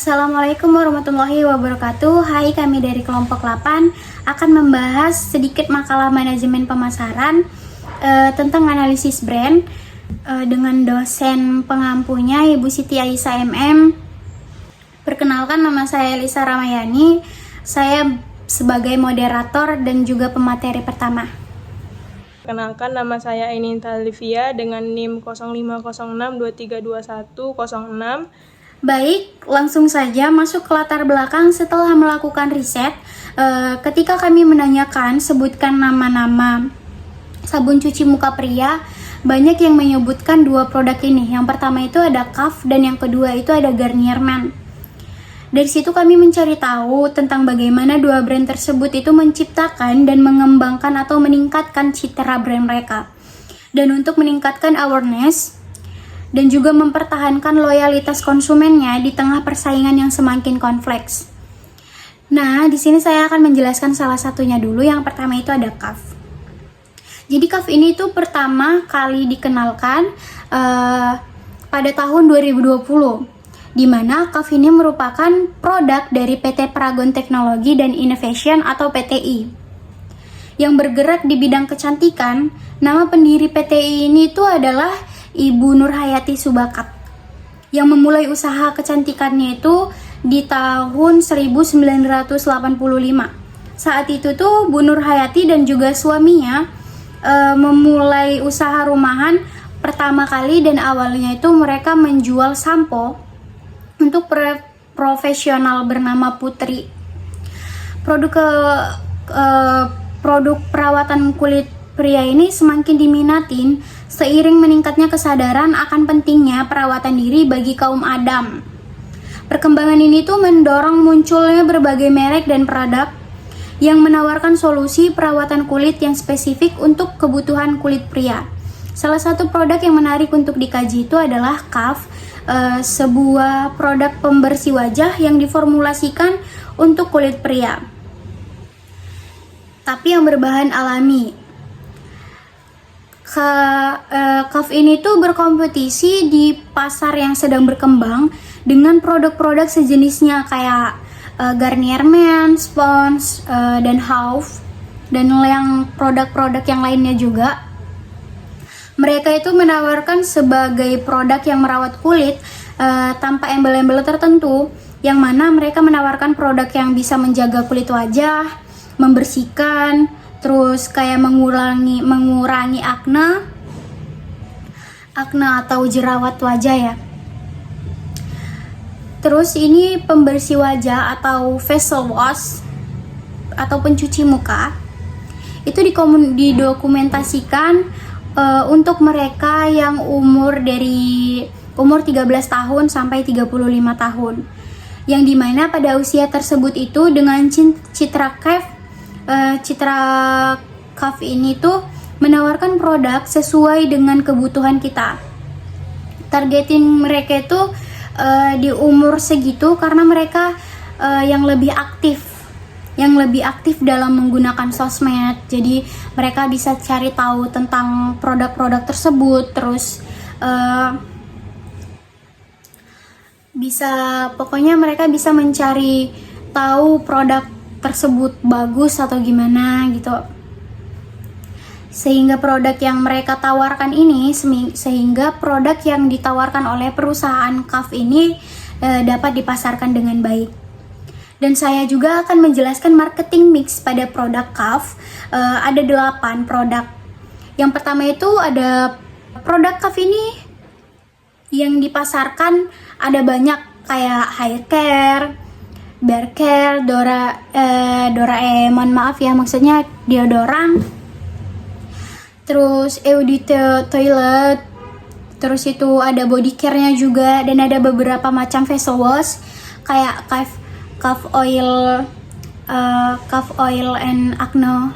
Assalamualaikum warahmatullahi wabarakatuh. Hai, kami dari kelompok 8 akan membahas sedikit makalah manajemen pemasaran tentang analisis brand dengan dosen pengampunya Ibu Siti Aisyah MM. Perkenalkan, nama saya Elisa Ramayani. Saya sebagai moderator dan juga pemateri pertama. Perkenalkan, nama saya Aininta Livia dengan NIM 0506232106. Baik, langsung saja masuk ke latar belakang. Setelah melakukan riset, ketika kami menanyakan sebutkan nama-nama sabun cuci muka pria, banyak yang menyebutkan dua produk ini. Yang pertama itu ada KAF dan yang kedua itu ada Garnier Men. Dari situ kami mencari tahu tentang bagaimana dua brand tersebut itu menciptakan dan mengembangkan atau meningkatkan citra brand mereka. Dan untuk meningkatkan awareness dan juga mempertahankan loyalitas konsumennya di tengah persaingan yang semakin kompleks. Nah, di sini saya akan menjelaskan salah satunya dulu. Yang pertama itu ada KAF. Jadi KAF ini tuh pertama kali dikenalkan pada tahun 2020, di mana KAF ini merupakan produk dari PT Paragon Teknologi dan Innovation atau PTI yang bergerak di bidang kecantikan. Nama pendiri PTI ini tuh adalah Ibu Nurhayati Subakat yang memulai usaha kecantikannya itu di tahun 1985. Saat itu tuh Bu Nurhayati dan juga suaminya memulai usaha rumahan pertama kali, dan awalnya itu mereka menjual sampo untuk profesional bernama Putri. Produk perawatan kulit pria ini semakin diminatin seiring meningkatnya kesadaran akan pentingnya perawatan diri bagi kaum Adam. Perkembangan ini tuh mendorong munculnya berbagai merek dan produk yang menawarkan solusi perawatan kulit yang spesifik untuk kebutuhan kulit pria. Salah satu produk yang menarik untuk dikaji itu adalah KAF, sebuah produk pembersih wajah yang diformulasikan untuk kulit pria, tapi yang berbahan alami. KAF ini tuh berkompetisi di pasar yang sedang berkembang dengan produk-produk sejenisnya kayak Garnier Men, Spons, dan Hauf, dan yang produk-produk yang lainnya juga. Mereka itu menawarkan sebagai produk yang merawat kulit tanpa embel-embel tertentu, yang mana mereka menawarkan produk yang bisa menjaga kulit wajah, membersihkan, terus kayak mengurangi akne atau jerawat wajah ya. Terus ini pembersih wajah atau facial wash atau pencuci muka itu didokumentasikan untuk mereka yang umur 13 tahun sampai 35 tahun, yang dimana pada usia tersebut itu dengan citra KAF ini tuh menawarkan produk sesuai dengan kebutuhan kita. Targeting mereka itu di umur segitu karena mereka yang lebih aktif dalam menggunakan sosmed. Jadi mereka bisa cari tahu tentang produk-produk tersebut, terus pokoknya mereka bisa mencari tahu produk tersebut bagus atau gimana gitu, sehingga produk yang mereka tawarkan ini, sehingga produk yang ditawarkan oleh perusahaan KAF ini dapat dipasarkan dengan baik. Dan saya juga akan menjelaskan marketing mix pada produk KAF. Ada 8 produk. Yang pertama itu ada produk KAF ini yang dipasarkan ada banyak kayak hair care, bear care, Doraemon, maaf ya, maksudnya deodoran, terus Eudite toilet, terus itu ada body care-nya juga, dan ada beberapa macam facial wash kayak KAF oil and acne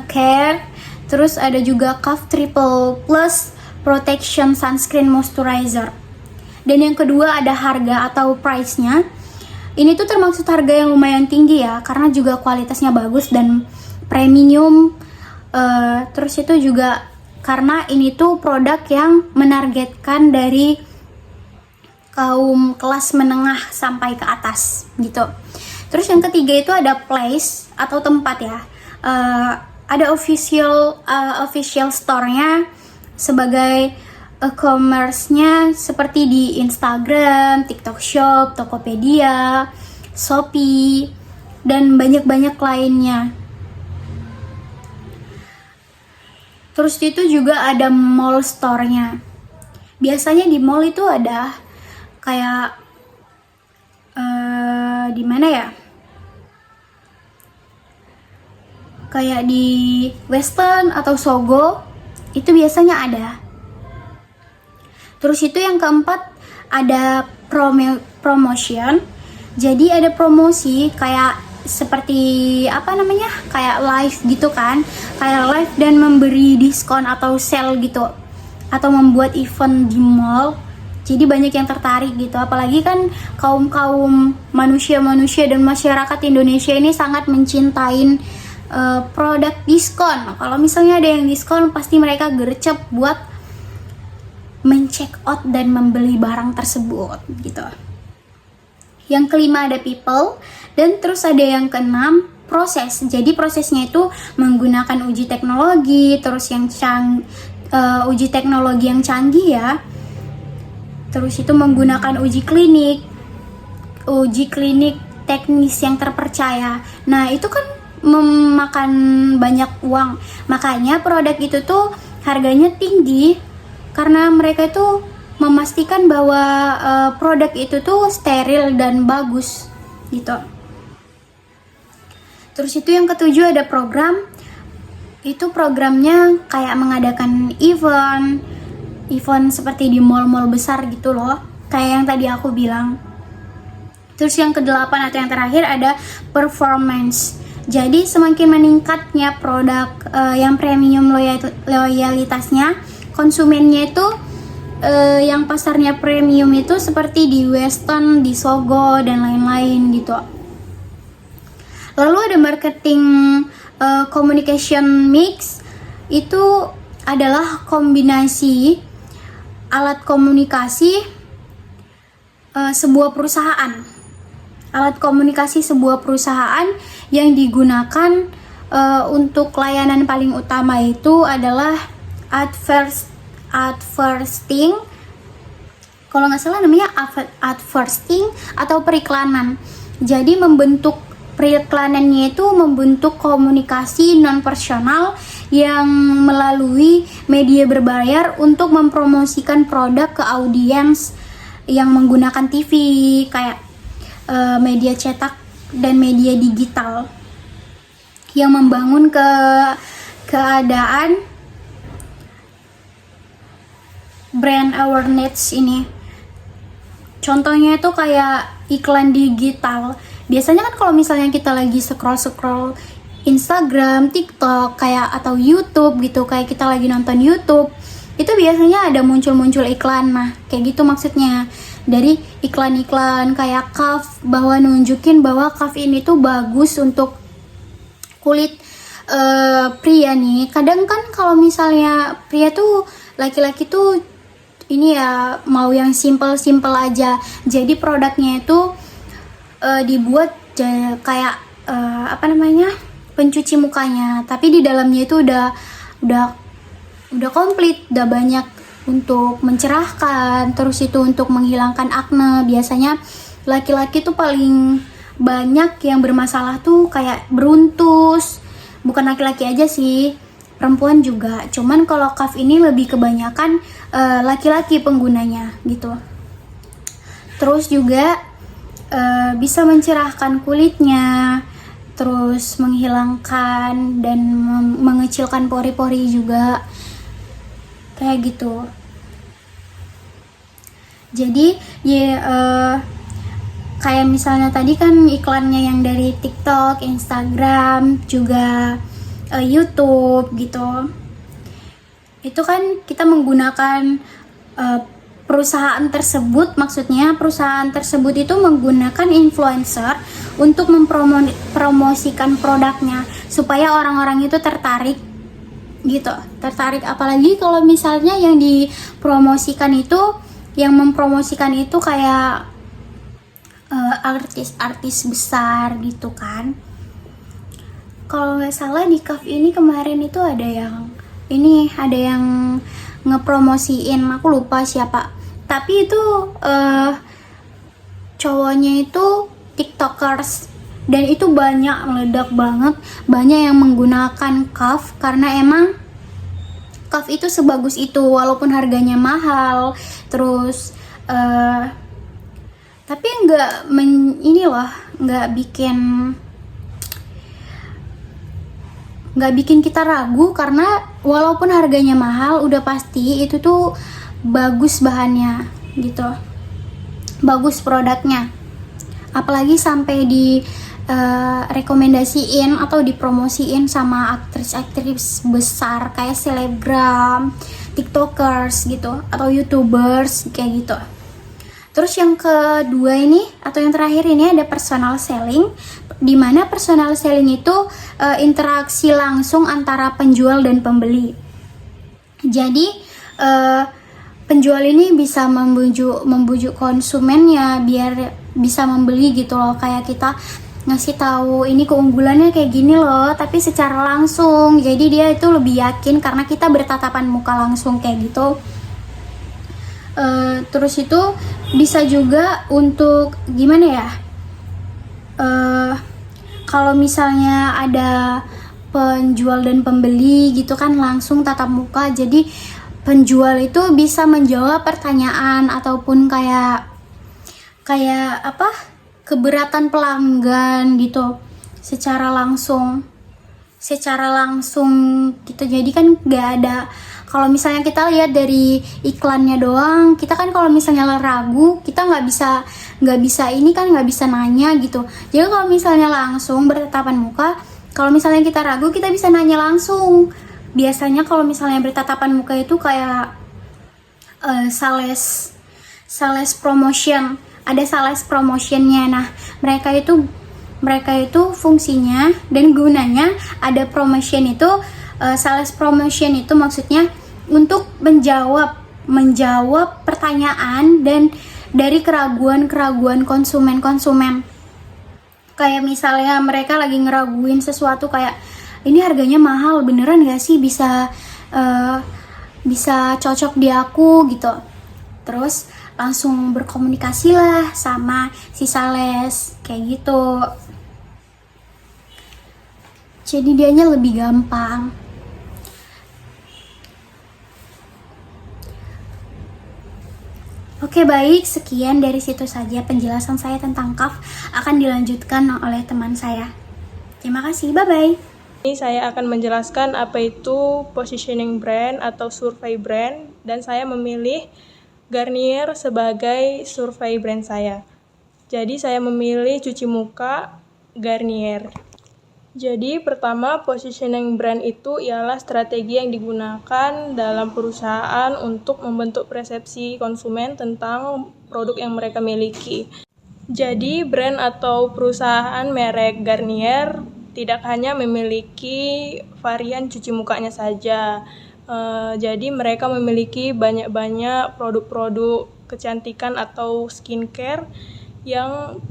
care, terus ada juga KAF triple plus protection sunscreen moisturizer. Dan yang kedua ada harga atau price-nya. Ini tuh termaksud harga yang lumayan tinggi ya, karena juga kualitasnya bagus dan premium. Terus itu juga karena ini tuh produk yang menargetkan dari kaum kelas menengah sampai ke atas gitu. Terus yang ketiga itu ada place atau tempat ya. Ada official store-nya sebagai e-commerce-nya seperti di Instagram, TikTok Shop, Tokopedia, Shopee, dan banyak-banyak lainnya. Terus itu juga ada mall store-nya. Biasanya di mall itu ada kayak di mana ya? Kayak di Western atau Sogo itu biasanya ada. Terus itu yang keempat ada promotion. Jadi ada promosi kayak seperti apa namanya, kayak live gitu kan, kayak live dan memberi diskon atau sale gitu, atau membuat event di mall. Jadi banyak yang tertarik gitu, apalagi kan kaum manusia dan masyarakat Indonesia ini sangat mencintai produk diskon. Kalau misalnya ada yang diskon, pasti mereka gercep buat men-check out dan membeli barang tersebut gitu. Yang kelima ada people, dan terus ada yang keenam proses. Jadi prosesnya itu menggunakan uji teknologi, terus yang uji teknologi yang canggih ya. Terus itu menggunakan uji klinik teknis yang terpercaya. Nah itu kan memakan banyak uang, makanya produk itu tuh harganya tinggi karena mereka itu memastikan bahwa produk itu tuh steril dan bagus gitu. Terus itu yang ketujuh ada program. Itu programnya kayak mengadakan event seperti di mall-mall besar gitu loh, kayak yang tadi aku bilang. Terus yang kedelapan atau yang terakhir ada performance. Jadi semakin meningkatnya produk yang premium loyalitasnya, konsumennya itu yang pasarnya premium itu seperti di Western, di Sogo, dan lain-lain gitu. Lalu ada marketing communication mix. Itu adalah kombinasi alat komunikasi sebuah perusahaan. Alat komunikasi sebuah perusahaan yang digunakan untuk layanan paling utama itu adalah advertising. Kalau nggak salah namanya advertising atau periklanan. Jadi periklanannya itu membentuk komunikasi non-personal yang melalui media berbayar untuk mempromosikan produk ke audiens yang menggunakan TV, kayak media cetak dan media digital, yang membangun keadaan brand awareness ini. Contohnya itu kayak iklan digital. Biasanya kan kalau misalnya kita lagi scroll Instagram, TikTok, kayak atau YouTube gitu, kayak kita lagi nonton YouTube, itu biasanya ada muncul iklan. Nah, kayak gitu maksudnya. Dari iklan-iklan kayak Kaf, bahwa nunjukin bahwa Kaf ini tuh bagus untuk kulit pria nih. Kadang kan kalau misalnya pria tuh, laki-laki tuh ini ya mau yang simple aja. Jadi produknya itu dibuat kayak pencuci mukanya, tapi di dalamnya itu udah komplit, udah banyak untuk mencerahkan, terus itu untuk menghilangkan akne. Biasanya laki-laki tuh paling banyak yang bermasalah tuh kayak beruntus. Bukan laki-laki aja sih, perempuan juga. Cuman kalau Kaf ini lebih kebanyakan laki-laki penggunanya gitu. Terus juga bisa mencerahkan kulitnya, terus menghilangkan dan mengecilkan pori-pori juga, kayak gitu. Jadi kayak misalnya tadi kan iklannya yang dari TikTok, Instagram, juga YouTube gitu. Itu kan kita menggunakan perusahaan tersebut, maksudnya perusahaan tersebut itu menggunakan influencer untuk mempromosikan produknya supaya orang-orang itu tertarik gitu. Tertarik, apalagi kalau misalnya yang dipromosikan itu yang mempromosikan itu kayak artis-artis besar gitu kan. Kalau nggak salah di CAF ini kemarin itu ada yang ngepromosiin, aku lupa siapa. Tapi itu cowoknya itu tiktokers, dan itu banyak, meledak banget, banyak yang menggunakan CAF karena emang CAF itu sebagus itu walaupun harganya mahal. Terus tapi nggak bikin kita ragu, karena walaupun harganya mahal udah pasti itu tuh bagus bahannya gitu, bagus produknya, apalagi sampai di rekomendasiin atau dipromosiin sama aktris-aktris besar kayak selebgram, tiktokers gitu, atau youtubers kayak gitu. Terus yang kedua ini atau yang terakhir ini ada personal selling, di mana personal selling itu interaksi langsung antara penjual dan pembeli. Jadi penjual ini bisa membujuk konsumennya biar bisa membeli gitu loh, kayak kita ngasih tahu ini keunggulannya kayak gini loh, tapi secara langsung. Jadi dia itu lebih yakin karena kita bertatapan muka langsung kayak gitu. Terus itu bisa juga untuk gimana ya, kalau misalnya ada penjual dan pembeli gitu kan langsung tatap muka, jadi penjual itu bisa menjawab pertanyaan ataupun kayak apa, keberatan pelanggan gitu secara langsung gitu. Jadi kan nggak ada, kalau misalnya kita lihat dari iklannya doang, kita kan kalau misalnya ragu kita nggak bisa nanya gitu. Jadi kalau misalnya langsung bertatapan muka, kalau misalnya kita ragu kita bisa nanya langsung. Biasanya kalau misalnya bertatapan muka itu kayak sales promotion, ada sales promotionnya. Nah mereka itu fungsinya dan gunanya ada promotion itu, sales promotion itu maksudnya untuk menjawab pertanyaan dan dari keraguan konsumen. Kayak misalnya mereka lagi ngeraguin sesuatu, kayak ini harganya mahal, beneran gak sih bisa cocok di aku gitu. Terus langsung berkomunikasi lah sama si sales kayak gitu. Jadi dianya lebih gampang. Oke baik, sekian dari situ saja penjelasan saya tentang CAF, akan dilanjutkan oleh teman saya. Terima kasih, bye-bye. Ini saya akan menjelaskan apa itu positioning brand atau survei brand, dan saya memilih Garnier sebagai survei brand saya. Jadi saya memilih cuci muka Garnier. Jadi pertama, positioning brand itu ialah strategi yang digunakan dalam perusahaan untuk membentuk persepsi konsumen tentang produk yang mereka miliki. Jadi brand atau perusahaan merek Garnier tidak hanya memiliki varian cuci mukanya saja. Jadi mereka memiliki banyak produk-produk kecantikan atau skincare yang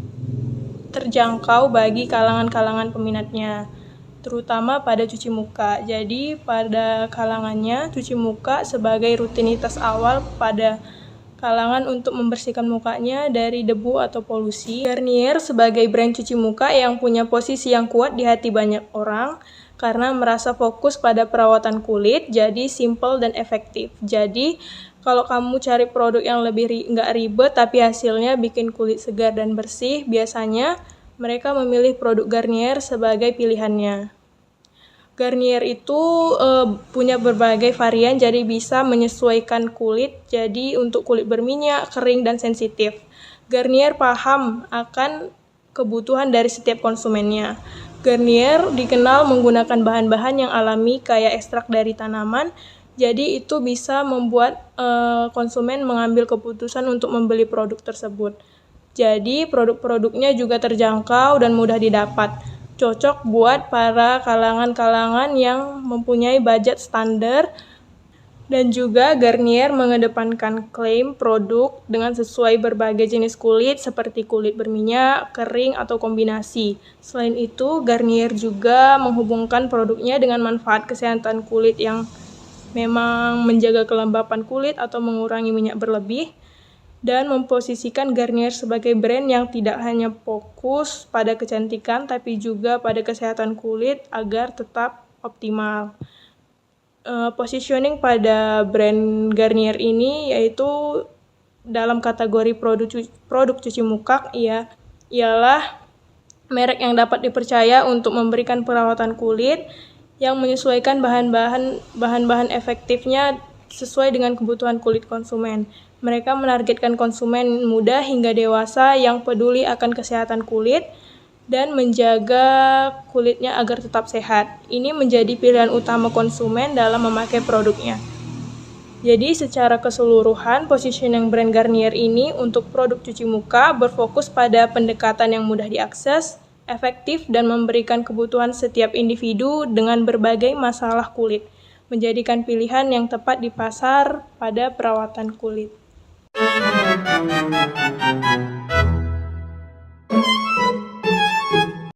terjangkau bagi kalangan-kalangan peminatnya, terutama pada cuci muka. Jadi pada kalangannya, cuci muka sebagai rutinitas awal pada kalangan untuk membersihkan mukanya dari debu atau polusi. Garnier sebagai brand cuci muka yang punya posisi yang kuat di hati banyak orang karena merasa fokus pada perawatan kulit, jadi simple dan efektif. Jadi kalau kamu cari produk yang lebih nggak ribet tapi hasilnya bikin kulit segar dan bersih, biasanya mereka memilih produk Garnier sebagai pilihannya. Garnier itu punya berbagai varian, jadi bisa menyesuaikan kulit, jadi untuk kulit berminyak, kering, dan sensitif. Garnier paham akan kebutuhan dari setiap konsumennya. Garnier dikenal menggunakan bahan-bahan yang alami kayak ekstrak dari tanaman, jadi itu bisa membuat konsumen mengambil keputusan untuk membeli produk tersebut. Jadi produk-produknya juga terjangkau dan mudah didapat. Cocok buat para kalangan-kalangan yang mempunyai budget standar Dan juga Garnier mengedepankan klaim produk dengan sesuai berbagai jenis kulit seperti kulit berminyak, kering, atau kombinasi. Selain itu, Garnier juga menghubungkan produknya dengan manfaat kesehatan kulit yang memang menjaga kelembapan kulit atau mengurangi minyak berlebih, dan memposisikan Garnier sebagai brand yang tidak hanya fokus pada kecantikan tapi juga pada kesehatan kulit agar tetap optimal. Positioning pada brand Garnier ini yaitu dalam kategori produk cuci muka ialah merek yang dapat dipercaya untuk memberikan perawatan kulit yang menyesuaikan bahan-bahan efektifnya sesuai dengan kebutuhan kulit konsumen. Mereka menargetkan konsumen muda hingga dewasa yang peduli akan kesehatan kulit dan menjaga kulitnya agar tetap sehat. Ini menjadi pilihan utama konsumen dalam memakai produknya. Jadi secara keseluruhan, positioning brand Garnier ini untuk produk cuci muka berfokus pada pendekatan yang mudah diakses, efektif, dan memberikan kebutuhan setiap individu dengan berbagai masalah kulit, menjadikan pilihan yang tepat di pasar pada perawatan kulit.